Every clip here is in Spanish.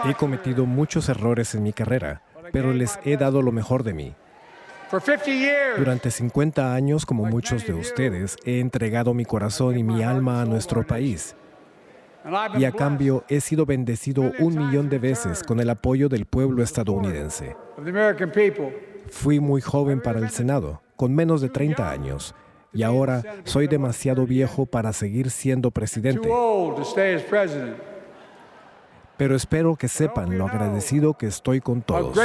He cometido muchos errores en mi carrera, pero les he dado lo mejor de mí. Durante 50 años, como muchos de ustedes, he entregado mi corazón y mi alma a nuestro país. Y a cambio he sido bendecido 1.000.000 de veces con el apoyo del pueblo estadounidense. Fui muy joven para el Senado, con menos de 30 años, y ahora soy demasiado viejo para seguir siendo presidente. Pero espero que sepan lo agradecido que estoy con todos.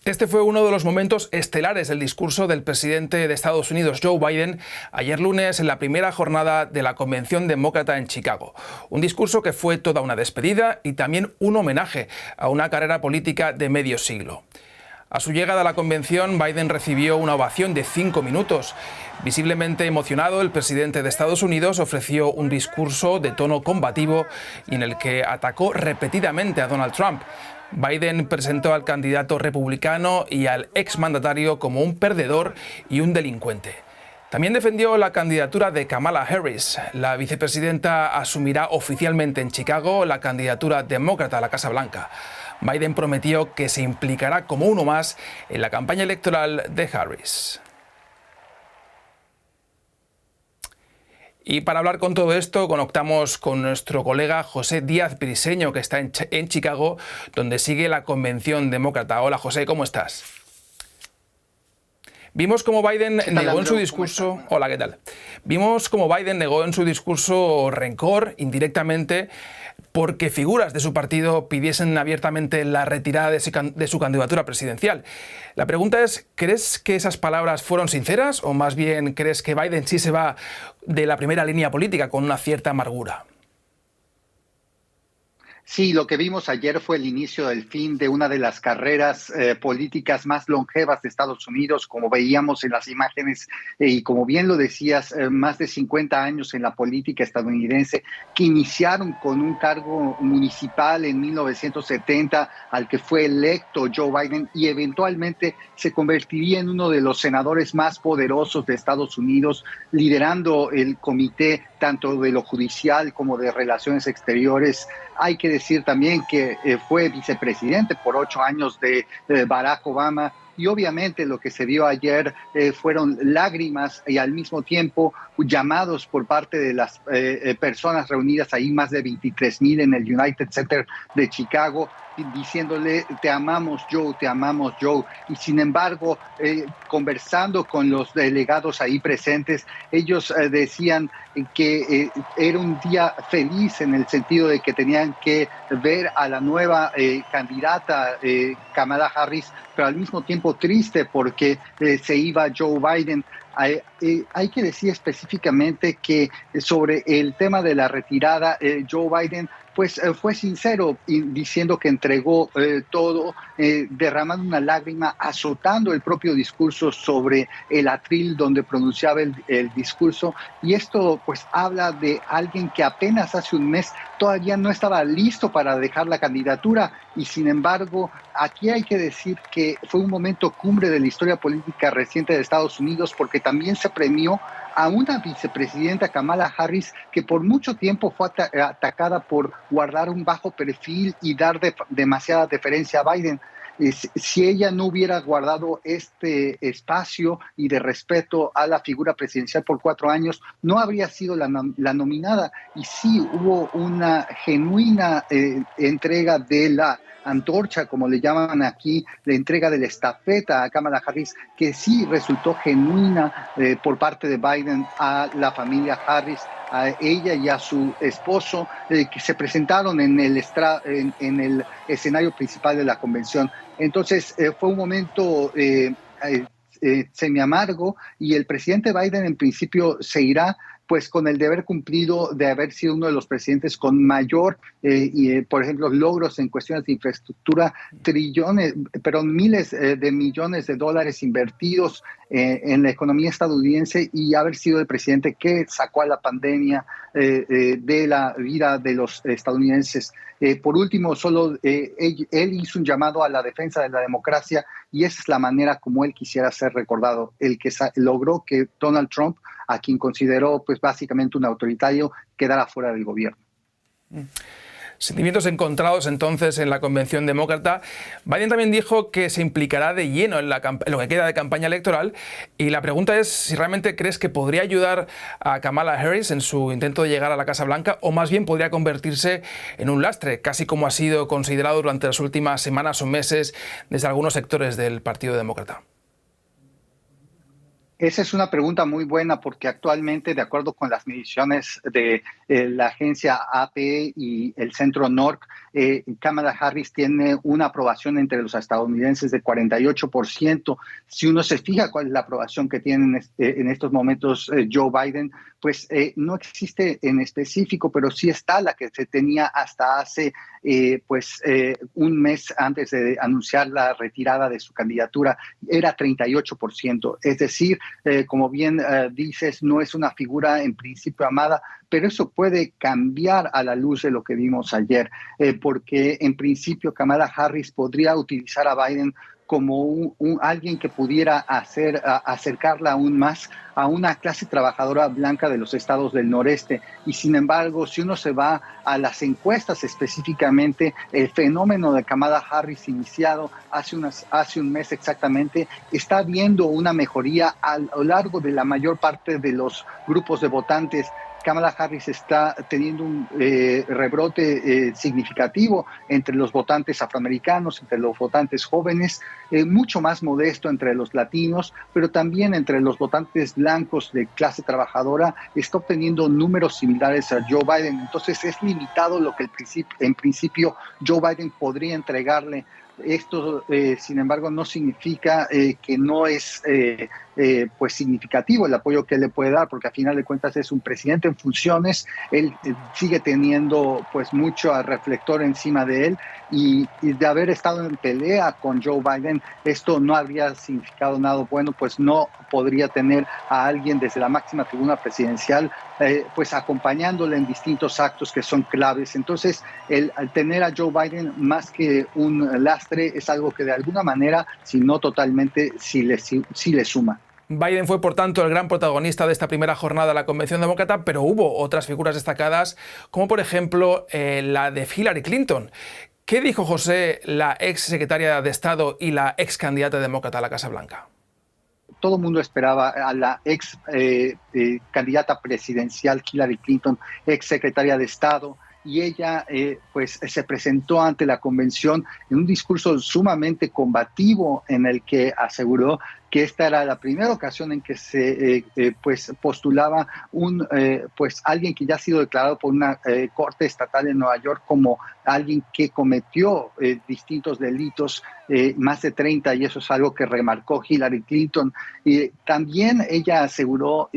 Este fue uno de los momentos estelares del discurso del presidente de Estados Unidos, Joe Biden, ayer lunes en la primera jornada de la Convención Demócrata en Chicago. Un discurso que fue toda una despedida y también un homenaje a una carrera política de medio siglo. A su llegada a la convención, Biden recibió una ovación de 5 minutos. Visiblemente emocionado, el presidente de Estados Unidos ofreció un discurso de tono combativo y en el que atacó repetidamente a Donald Trump. Biden presentó al candidato republicano y al exmandatario como un perdedor y un delincuente. También defendió la candidatura de Kamala Harris. La vicepresidenta asumirá oficialmente en Chicago la candidatura demócrata a la Casa Blanca. Biden prometió que se implicará como uno más en la campaña electoral de Harris. Y para hablar con todo esto, conectamos con nuestro colega José Díaz Briseño, que está en Chicago, donde sigue la convención demócrata. Hola José, ¿cómo estás? Vimos cómo Biden negó en su discurso... Hola, ¿qué tal? Vimos cómo Biden negó en su discurso rencor indirectamente porque figuras de su partido pidiesen abiertamente la retirada de su candidatura presidencial. La pregunta es, ¿crees que esas palabras fueron sinceras o más bien crees que Biden sí se va de la primera línea política con una cierta amargura? Sí, lo que vimos ayer fue el inicio del fin de una de las carreras políticas más longevas de Estados Unidos, como veíamos en las imágenes, y como bien lo decías, más de 50 años en la política estadounidense, que iniciaron con un cargo municipal en 1970, al que fue electo Joe Biden, y eventualmente se convertiría en uno de los senadores más poderosos de Estados Unidos, liderando el comité tanto de lo judicial como de relaciones exteriores. Hay que decir también que fue vicepresidente por 8 años de Barack Obama, y obviamente lo que se vio ayer fueron lágrimas y al mismo tiempo llamados por parte de las personas reunidas ahí, más de 23,000 en el United Center de Chicago, diciéndole te amamos Joe, y sin embargo conversando con los delegados ahí presentes, ellos decían que era un día feliz en el sentido de que tenían que ver a la nueva candidata Kamala Harris, pero al mismo tiempo triste porque se iba Joe Biden. Hay que decir específicamente que sobre el tema de la retirada, Joe Biden pues fue sincero diciendo que entregó todo, derramando una lágrima, azotando el propio discurso sobre el atril donde pronunciaba el discurso, y esto pues habla de alguien que apenas hace un mes todavía no estaba listo para dejar la candidatura, y sin embargo aquí hay que decir que fue un momento cumbre de la historia política reciente de Estados Unidos, porque también se premió a una vicepresidenta, Kamala Harris, que por mucho tiempo fue atacada por guardar un bajo perfil y dar demasiada deferencia a Biden. Si ella no hubiera guardado este espacio y de respeto a la figura presidencial por 4 años, no habría sido la nominada. Y sí hubo una genuina entrega de la antorcha, como le llaman aquí, la entrega de la estafeta a Kamala Harris, que sí resultó genuina por parte de Biden a la familia Harris, a ella y a su esposo, que se presentaron en el escenario principal de la convención. Entonces fue un momento semi-amargo, y el presidente Biden en principio se irá pues con el deber cumplido de haber sido uno de los presidentes con mayor, por ejemplo, logros en cuestiones de infraestructura, miles de millones de dólares invertidos en la economía estadounidense, y haber sido el presidente que sacó a la pandemia de la vida de los estadounidenses. Por último, solo él hizo un llamado a la defensa de la democracia, y esa es la manera como él quisiera ser recordado, el que logró que Donald Trump, a quien consideró pues básicamente un autoritario, quedara fuera del gobierno. Sentimientos encontrados entonces en la convención demócrata. Biden también dijo que se implicará de lleno en lo que queda de campaña electoral, y la pregunta es si realmente crees que podría ayudar a Kamala Harris en su intento de llegar a la Casa Blanca, o más bien podría convertirse en un lastre, casi como ha sido considerado durante las últimas semanas o meses desde algunos sectores del Partido Demócrata. Esa es una pregunta muy buena porque actualmente, de acuerdo con las mediciones de la agencia AP y el Centro NORC, Kamala Harris tiene una aprobación entre los estadounidenses de 48%. Si uno se fija cuál es la aprobación que tiene en estos momentos Joe Biden, pues no existe en específico, pero sí está la que se tenía hasta hace un mes antes de anunciar la retirada de su candidatura, era 38%. Es decir, como bien dices, no es una figura en principio amada, pero eso puede cambiar a la luz de lo que vimos ayer, porque en principio Kamala Harris podría utilizar a Biden como alguien que pudiera acercarla aún más a una clase trabajadora blanca de los estados del noreste. Y sin embargo, si uno se va a las encuestas específicamente, el fenómeno de Kamala Harris iniciado hace un mes exactamente, está viendo una mejoría a lo largo de la mayor parte de los grupos de votantes. Kamala Harris está teniendo un rebrote significativo entre los votantes afroamericanos, entre los votantes jóvenes, mucho más modesto entre los latinos, pero también entre los votantes blancos de clase trabajadora. Está obteniendo números similares a Joe Biden. Entonces es limitado lo que en principio Joe Biden podría entregarle. Esto, sin embargo, no significa que no es significativo el apoyo que él le puede dar, porque a final de cuentas es un presidente en funciones. Él sigue teniendo pues mucho reflector encima de él, y de haber estado en pelea con Joe Biden, esto no habría significado nada bueno, pues no podría tener a alguien desde la máxima tribuna presidencial pues acompañándole en distintos actos que son claves. Entonces, al tener a Joe Biden más que un lastre, es algo que de alguna manera, si no totalmente, sí le suma. Biden fue, por tanto, el gran protagonista de esta primera jornada de la Convención Demócrata, pero hubo otras figuras destacadas, como por ejemplo la de Hillary Clinton. ¿Qué dijo José, la ex secretaria de Estado y la ex candidata demócrata a la Casa Blanca? Todo el mundo esperaba a la ex candidata presidencial Hillary Clinton, ex secretaria de Estado, y ella pues se presentó ante la convención en un discurso sumamente combativo en el que aseguró que esta era la primera ocasión en que se postulaba alguien que ya ha sido declarado por una corte estatal en Nueva York como alguien que cometió distintos delitos, más de 30, y eso es algo que remarcó Hillary Clinton. También ella aseguró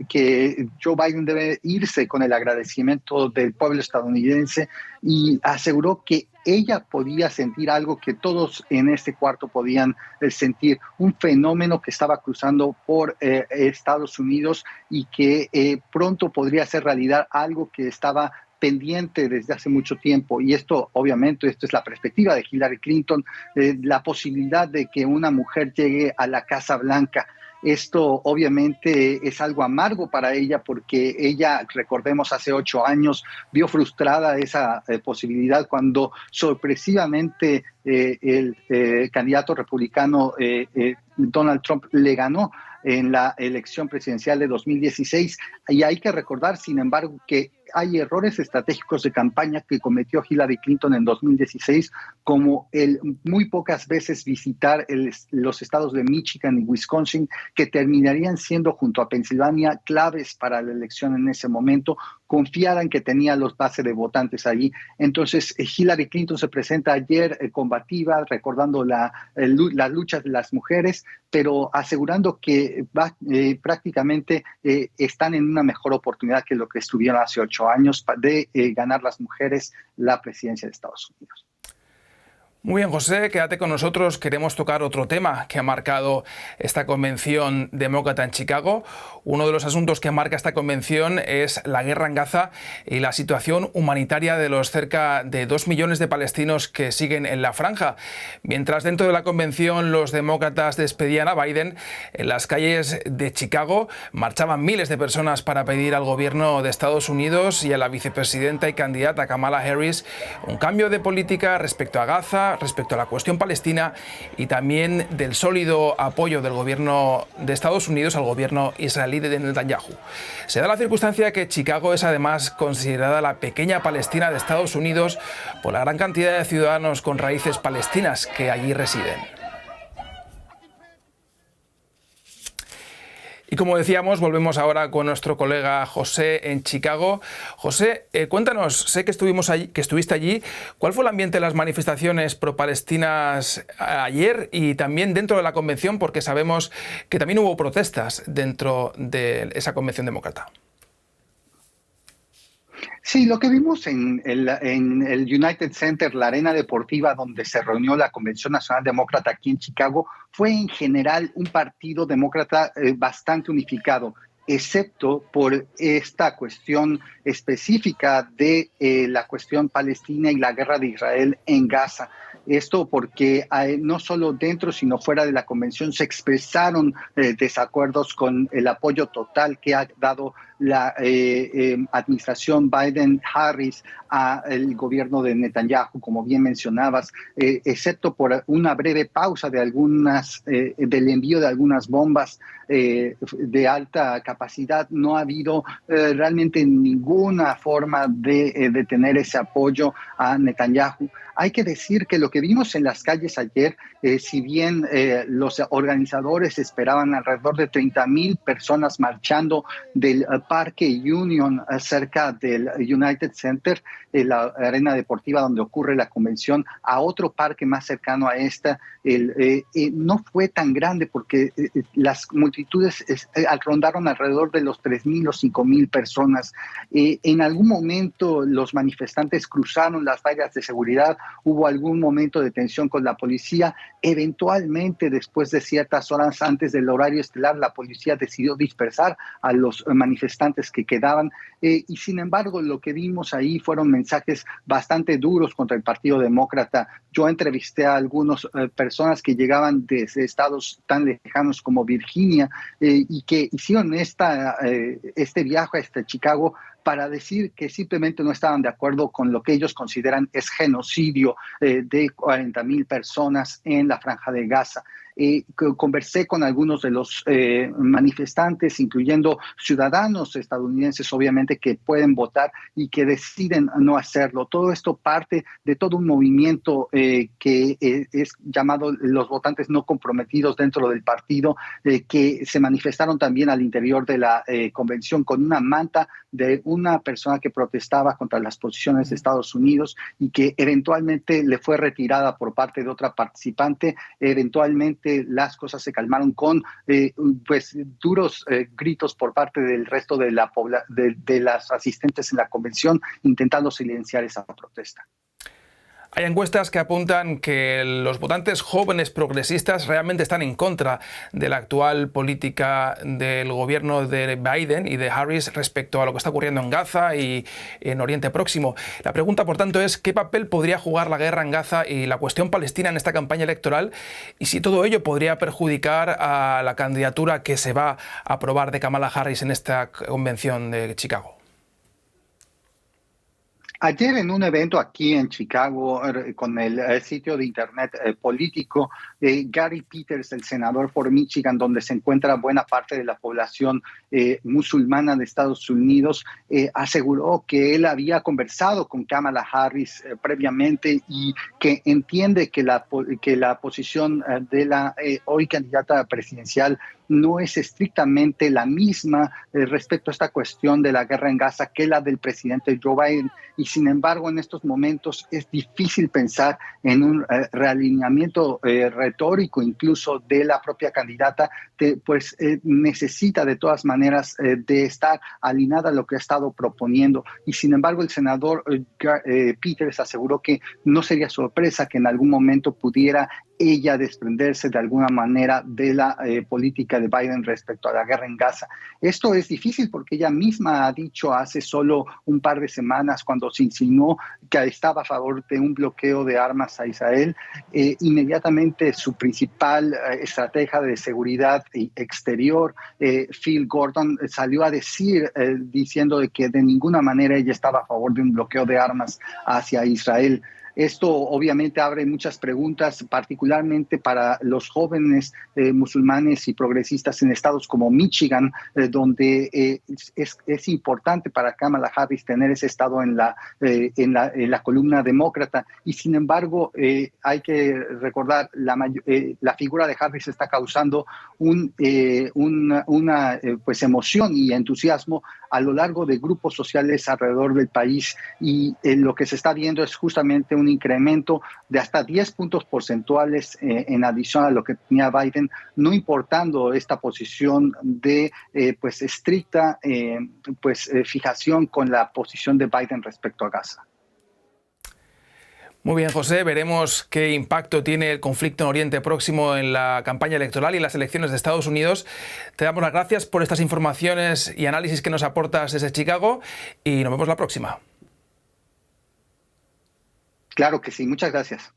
que Joe Biden debe irse con el agradecimiento del pueblo estadounidense, y aseguró que ella podía sentir algo que todos en este cuarto podían sentir, un fenómeno que estaba cruzando por Estados Unidos y que pronto podría ser realidad, algo que estaba pendiente desde hace mucho tiempo. Y esto, obviamente, esto es la perspectiva de Hillary Clinton, la posibilidad de que una mujer llegue a la Casa Blanca. Esto obviamente es algo amargo para ella, porque ella, recordemos, hace 8 años vio frustrada esa posibilidad cuando sorpresivamente el candidato republicano Donald Trump le ganó en la elección presidencial de 2016. Y hay que recordar, sin embargo, que hay errores estratégicos de campaña que cometió Hillary Clinton en 2016, como el muy pocas veces visitar los estados de Michigan y Wisconsin, que terminarían siendo, junto a Pensilvania, claves para la elección en ese momento. Confiada en que tenía los bases de votantes allí. Entonces, Hillary Clinton se presenta ayer combativa, recordando las luchas de las mujeres, pero asegurando que prácticamente están en una mejor oportunidad que lo que estuvieron hace 8 años de ganar las mujeres la presidencia de Estados Unidos. Muy bien, José, quédate con nosotros. Queremos tocar otro tema que ha marcado esta convención demócrata en Chicago. Uno de los asuntos que marca esta convención es la guerra en Gaza y la situación humanitaria de los cerca de 2 millones de palestinos que siguen en la franja. Mientras dentro de la convención los demócratas despedían a Biden, en las calles de Chicago marchaban miles de personas para pedir al gobierno de Estados Unidos y a la vicepresidenta y candidata Kamala Harris un cambio de política respecto a Gaza, respecto a la cuestión palestina y también del sólido apoyo del gobierno de Estados Unidos al gobierno israelí de Netanyahu. Se da la circunstancia que Chicago es además considerada la pequeña Palestina de Estados Unidos por la gran cantidad de ciudadanos con raíces palestinas que allí residen. Y como decíamos, volvemos ahora con nuestro colega José en Chicago. José, cuéntanos, sé que estuviste allí. ¿Cuál fue el ambiente de las manifestaciones pro-palestinas ayer y también dentro de la convención? Porque sabemos que también hubo protestas dentro de esa convención demócrata. Sí, lo que vimos en el United Center, la arena deportiva donde se reunió la Convención Nacional Demócrata aquí en Chicago, fue en general un partido demócrata bastante unificado, excepto por esta cuestión específica de la cuestión palestina y la guerra de Israel en Gaza. Esto porque no solo dentro, sino fuera de la convención se expresaron desacuerdos con el apoyo total que ha dado la administración Biden-Harris al gobierno de Netanyahu, como bien mencionabas, excepto por una breve pausa de del envío de algunas bombas de alta capacidad. No ha habido realmente ninguna forma de detener ese apoyo a Netanyahu. Hay que decir que lo que vimos en las calles ayer, si bien los organizadores esperaban alrededor de 30,000 personas marchando del Parque Union cerca del United Center, la arena deportiva donde ocurre la convención, a otro parque más cercano a esta, no fue tan grande porque las multitudes rondaron alrededor de los 3,000 o 5,000 personas. En algún momento los manifestantes cruzaron las vallas de seguridad, hubo algún momento de tensión con la policía. Eventualmente, después de ciertas horas antes del horario estelar, la policía decidió dispersar a los manifestantes que quedaban y sin embargo lo que vimos ahí fueron mensajes bastante duros contra el Partido Demócrata. Yo entrevisté a algunas personas que llegaban desde estados tan lejanos como Virginia y que hicieron este viaje hasta Chicago para decir que simplemente no estaban de acuerdo con lo que ellos consideran es genocidio de 40,000 personas en la Franja de Gaza. Conversé con algunos de los manifestantes, incluyendo ciudadanos estadounidenses, obviamente, que pueden votar y que deciden no hacerlo. Todo esto parte de todo un movimiento que es llamado los votantes no comprometidos dentro del partido, que se manifestaron también al interior de la convención con una manta de una persona que protestaba contra las posiciones de Estados Unidos y que eventualmente le fue retirada por parte de otra participante. Eventualmente las cosas se calmaron con duros gritos por parte del resto de las asistentes en la convención intentando silenciar esa protesta. Hay encuestas que apuntan que los votantes jóvenes progresistas realmente están en contra de la actual política del gobierno de Biden y de Harris respecto a lo que está ocurriendo en Gaza y en Oriente Próximo. La pregunta, por tanto, es ¿qué papel podría jugar la guerra en Gaza y la cuestión palestina en esta campaña electoral? Y si todo ello podría perjudicar a la candidatura que se va a aprobar de Kamala Harris en esta convención de Chicago. Ayer en un evento aquí en Chicago con el sitio de internet político, Gary Peters, el senador por Michigan, donde se encuentra buena parte de la población musulmana de Estados Unidos, aseguró que él había conversado con Kamala Harris previamente y que entiende que la posición de la hoy candidata presidencial no es estrictamente la misma respecto a esta cuestión de la guerra en Gaza que la del presidente Joe Biden. Y sin embargo, en estos momentos es difícil pensar en un realineamiento retórico incluso de la propia candidata, pues necesita de todas maneras de estar alineada a lo que ha estado proponiendo. Y sin embargo, el senador Peters aseguró que no sería sorpresa que en algún momento pudiera ella desprenderse de alguna manera de la política de Biden respecto a la guerra en Gaza. Esto es difícil porque ella misma ha dicho hace solo un par de semanas, cuando se insinuó que estaba a favor de un bloqueo de armas a Israel, inmediatamente su principal estratega de seguridad exterior, Phil Gordon, salió a decir, diciendo de que de ninguna manera ella estaba a favor de un bloqueo de armas hacia Israel. Esto obviamente abre muchas preguntas, particularmente para los jóvenes musulmanes y progresistas en estados como Michigan, donde es importante para Kamala Harris tener ese estado en la columna demócrata. Y sin embargo, hay que recordar, la figura de Harris está causando una emoción y entusiasmo a lo largo de grupos sociales alrededor del país, y lo que se está viendo es justamente un incremento de hasta 10 puntos porcentuales en adición a lo que tenía Biden, no importando esta posición de estricta fijación con la posición de Biden respecto a Gaza. Muy bien, José, veremos qué impacto tiene el conflicto en Oriente Próximo en la campaña electoral y en las elecciones de Estados Unidos. Te damos las gracias por estas informaciones y análisis que nos aportas desde Chicago y nos vemos la próxima. Claro que sí, muchas gracias.